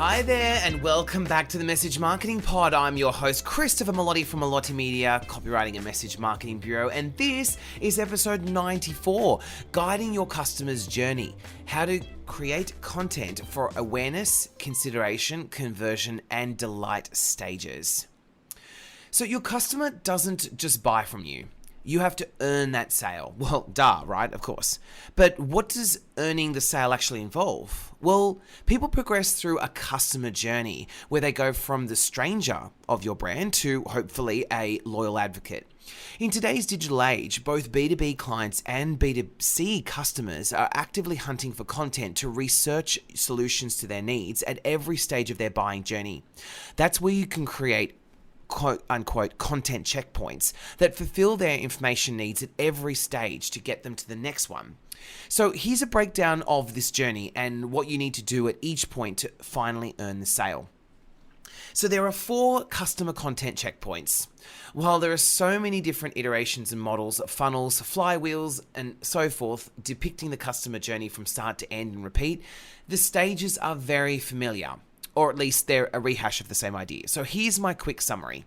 Hi there, and welcome back to the Message Marketing Pod. I'm your host, Christopher Malotti from Malotti Media, Copywriting and Message Marketing Bureau, and this is episode 94, Guiding Your Customer's Journey, how to create content for awareness, consideration, conversion, and delight stages. So your customer doesn't just buy from you. You have to earn that sale. Well, duh, right? Of course. But what does earning the sale actually involve? Well, people progress through a customer journey where they go from the stranger of your brand to hopefully a loyal advocate. In today's digital age, both B2B clients and B2C customers are actively hunting for content to research solutions to their needs at every stage of their buying journey. That's where you can create quote unquote content checkpoints that fulfill their information needs at every stage to get them to the next one. So here's a breakdown of this journey and what you need to do at each point to finally earn the sale. So there are 4 customer content checkpoints. While there are so many different iterations and models, funnels, flywheels, and so forth depicting the customer journey from start to end and repeat, the stages are very familiar. Or at least they're a rehash of the same idea. So here's my quick summary.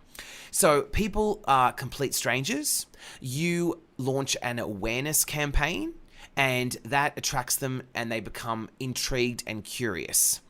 So people are complete strangers. You launch an awareness campaign, and that attracts them and they become intrigued and curious.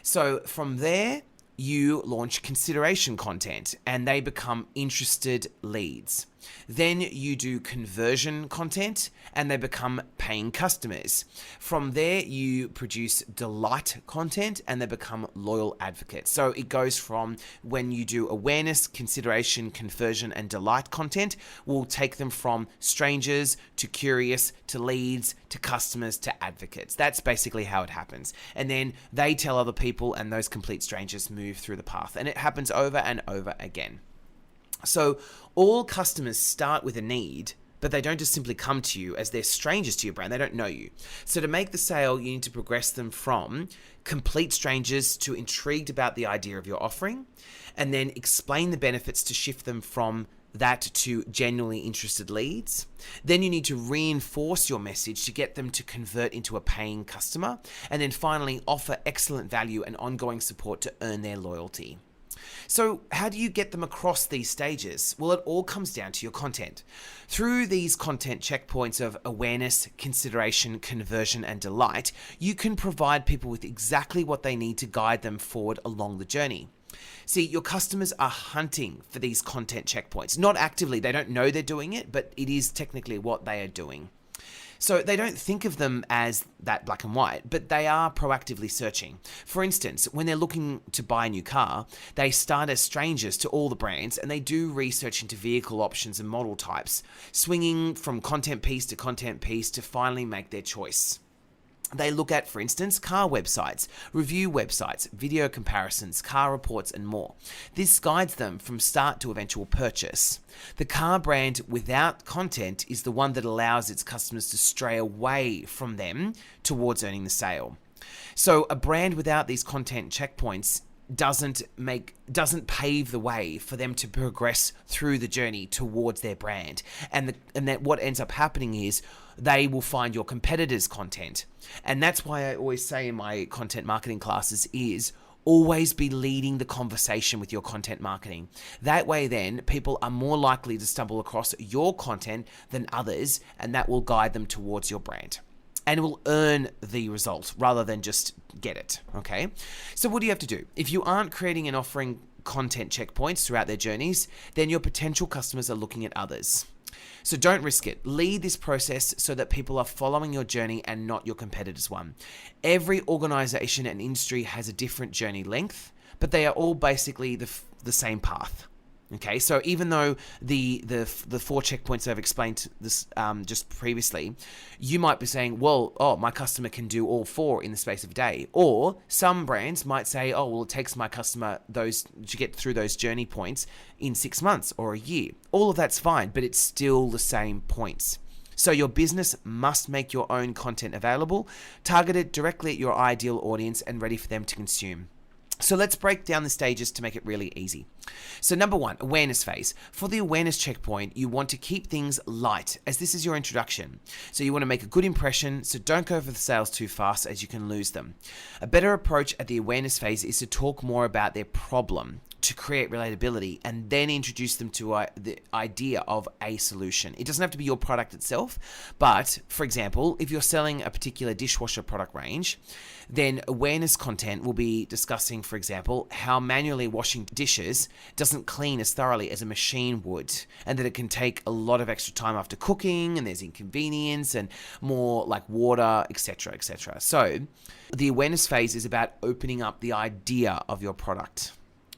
So from there, you launch consideration content and they become interested leads. Then you do conversion content and they become paying customers. From there, you produce delight content and they become loyal advocates. So it goes from when you do awareness, consideration, conversion, and delight content, we'll take them from strangers to curious to leads to customers to advocates. That's basically how it happens. And then they tell other people and those complete strangers move through the path. And it happens over and over again. So all customers start with a need, but they don't just simply come to you as they're strangers to your brand. They don't know you. So to make the sale, you need to progress them from complete strangers to intrigued about the idea of your offering, and then explain the benefits to shift them from that to genuinely interested leads. Then you need to reinforce your message to get them to convert into a paying customer, and then finally offer excellent value and ongoing support to earn their loyalty. So how do you get them across these stages? Well, it all comes down to your content. Through these content checkpoints of awareness, consideration, conversion, and delight, you can provide people with exactly what they need to guide them forward along the journey. See, your customers are hunting for these content checkpoints. Not actively, they don't know they're doing it, but it is technically what they are doing. So they don't think of them as that black and white, but they are proactively searching. For instance, when they're looking to buy a new car, they start as strangers to all the brands and they do research into vehicle options and model types, swinging from content piece to finally make their choice. They look at, for instance, car websites, review websites, video comparisons, car reports, and more. This guides them from start to eventual purchase. The car brand without content is the one that allows its customers to stray away from them towards earning the sale. So a brand without these content checkpoints doesn't pave the way for them to progress through the journey towards their brand. And that what ends up happening is they will find your competitors' content. And that's why I always say in my content marketing classes is always be leading the conversation with your content marketing. That way then people are more likely to stumble across your content than others, and that will guide them towards your brand. And it will earn the result rather than just get it, okay? So what do you have to do? If you aren't creating and offering content checkpoints throughout their journeys, then your potential customers are looking at others. So don't risk it. Lead this process so that people are following your journey and not your competitor's one. Every organization and industry has a different journey length, but they are all basically the same path. Okay, so even though the 4 checkpoints I've explained this just previously, you might be saying, well, my customer can do all 4 in the space of a day. Or some brands might say, it takes my customer to get through those journey points in 6 months or a year. All of that's fine, but it's still the same points. So your business must make your own content available, targeted directly at your ideal audience and ready for them to consume. So let's break down the stages to make it really easy. So number 1, awareness phase. For the awareness checkpoint, you want to keep things light, as this is your introduction. So you want to make a good impression, so don't go for the sales too fast as you can lose them. A better approach at the awareness phase is to talk more about their problem to create relatability and then introduce them to the idea of a solution. It doesn't have to be your product itself, but for example, if you're selling a particular dishwasher product range, then awareness content will be discussing, for example, how manually washing dishes doesn't clean as thoroughly as a machine would, and that it can take a lot of extra time after cooking, and there's inconvenience and more like water, etc., etc. So the awareness phase is about opening up the idea of your product.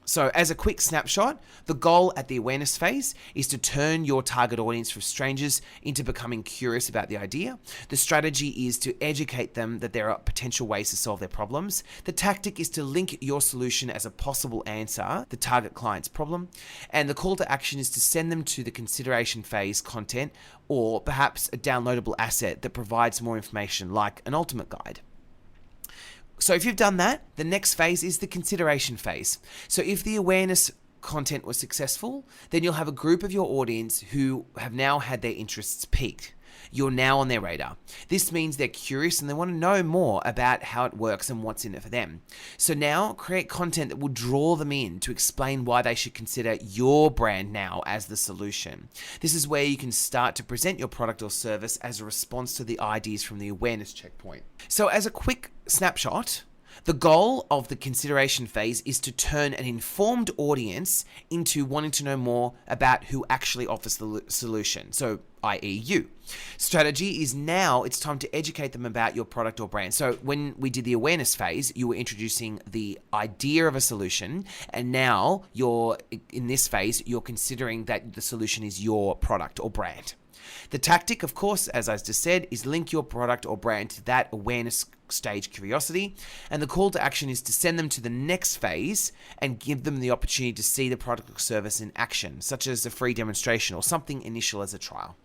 So as a quick snapshot, the goal at the awareness phase is to turn your target audience from strangers into becoming curious about the idea. The strategy is to educate them that there are potential ways to solve their problems. The tactic is to link your solution as a possible answer, the target client's problem. And the call to action is to send them to the consideration phase content, or perhaps a downloadable asset that provides more information like an ultimate guide. So if you've done that, the next phase is the consideration phase. So if the awareness content was successful, then you'll have a group of your audience who have now had their interests piqued. You're now on their radar. This means they're curious and they want to know more about how it works and what's in it for them. So now create content that will draw them in to explain why they should consider your brand now as the solution. This is where you can start to present your product or service as a response to the ideas from the awareness checkpoint. So as a quick snapshot, the goal of the consideration phase is to turn an informed audience into wanting to know more about who actually offers the solution, so i.e. you. Strategy is now it's time to educate them about your product or brand. So when we did the awareness phase, you were introducing the idea of a solution, and now in this phase, you're considering that the solution is your product or brand. The tactic, of course, as I just said, is link your product or brand to that awareness stage curiosity, and the call to action is to send them to the next phase and give them the opportunity to see the product or service in action, such as a free demonstration or something initial as a trial.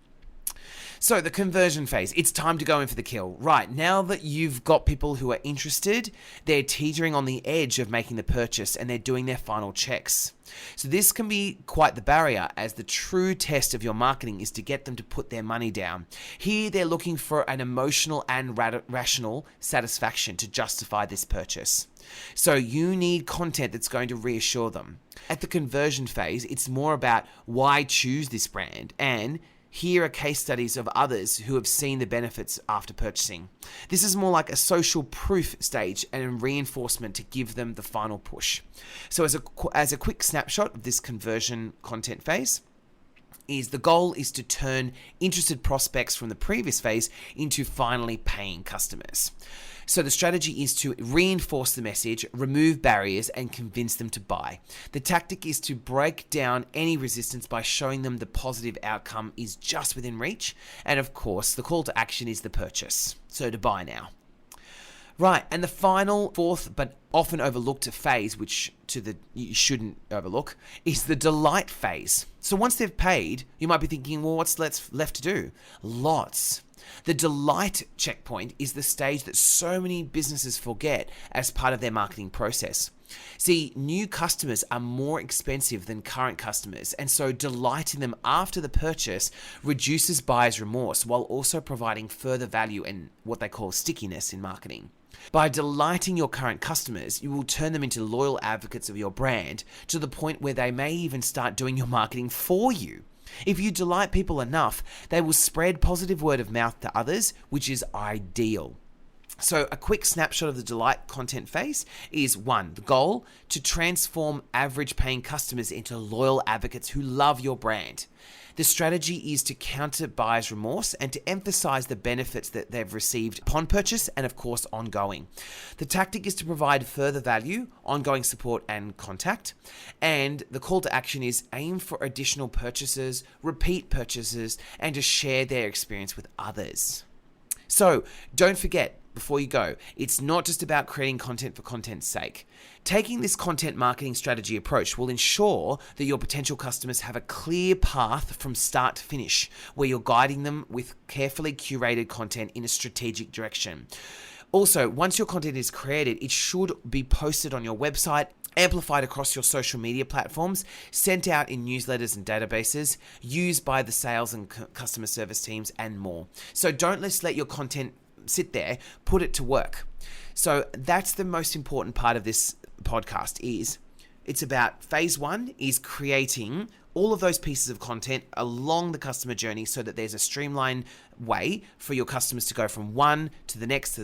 So the conversion phase, it's time to go in for the kill. Right, now that you've got people who are interested, they're teetering on the edge of making the purchase and they're doing their final checks. So this can be quite the barrier, as the true test of your marketing is to get them to put their money down. Here they're looking for an emotional and rational satisfaction to justify this purchase. So you need content that's going to reassure them. At the conversion phase, it's more about why choose this brand, and here are case studies of others who have seen the benefits after purchasing. This is more like a social proof stage and a reinforcement to give them the final push. So as a quick snapshot of this conversion content phase, the goal is to turn interested prospects from the previous phase into finally paying customers. So the strategy is to reinforce the message, remove barriers, and convince them to buy. The tactic is to break down any resistance by showing them the positive outcome is just within reach. And of course, the call to action is the purchase. So to buy now. Right, and the final, fourth, but often overlooked phase, which you shouldn't overlook, is the delight phase. So once they've paid, you might be thinking, well, what's left to do? Lots. The delight checkpoint is the stage that so many businesses forget as part of their marketing process. See, new customers are more expensive than current customers, and so delighting them after the purchase reduces buyer's remorse while also providing further value and what they call stickiness in marketing. By delighting your current customers, you will turn them into loyal advocates of your brand to the point where they may even start doing your marketing for you. If you delight people enough, they will spread positive word of mouth to others, which is ideal. So a quick snapshot of the delight content phase is 1, the goal to transform average paying customers into loyal advocates who love your brand. The strategy is to counter buyer's remorse and to emphasize the benefits that they've received upon purchase and of course ongoing. The tactic is to provide further value, ongoing support and contact. And the call to action is aim for additional purchases, repeat purchases, and to share their experience with others. So don't forget, before you go, it's not just about creating content for content's sake. Taking this content marketing strategy approach will ensure that your potential customers have a clear path from start to finish, where you're guiding them with carefully curated content in a strategic direction. Also, once your content is created, it should be posted on your website, amplified across your social media platforms, sent out in newsletters and databases, used by the sales and customer service teams, and more. So don't just let your content sit there, put it to work. So that's the most important part of this podcast. It's about phase one is creating all of those pieces of content along the customer journey so that there's a streamlined way for your customers to go from one to the next,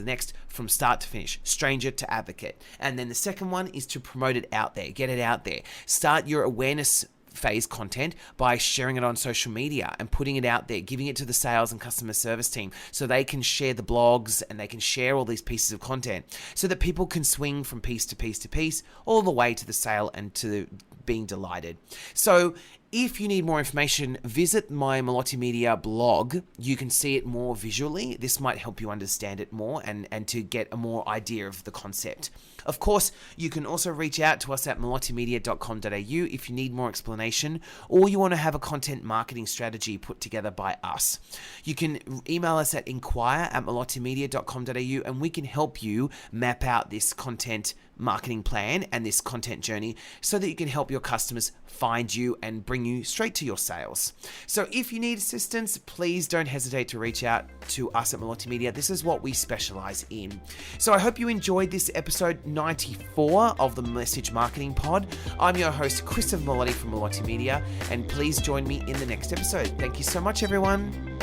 from start to finish, stranger to advocate. And then the second one is to promote it out there, get it out there. Start your awareness phase content by sharing it on social media and putting it out there, giving it to the sales and customer service team so they can share the blogs and they can share all these pieces of content so that people can swing from piece to piece to piece all the way to the sale and to being delighted. So if you need more information, visit my Malotti Media blog. You can see it more visually. This might help you understand it more and to get a more idea of the concept. Of course, you can also reach out to us at malottimedia.com.au if you need more explanation or you want to have a content marketing strategy put together by us. You can email us at inquire@malottimedia.com.au and we can help you map out this content marketing plan and this content journey so that you can help your customers find you and bring you straight to your sales. So if you need assistance, please don't hesitate to reach out to us at Malotti Media. This is what we specialize in. So I hope you enjoyed this episode 94 of the Message Marketing Pod. I'm your host, Christopher Malotti from Malotti Media, and please join me in the next episode. Thank you so much, everyone.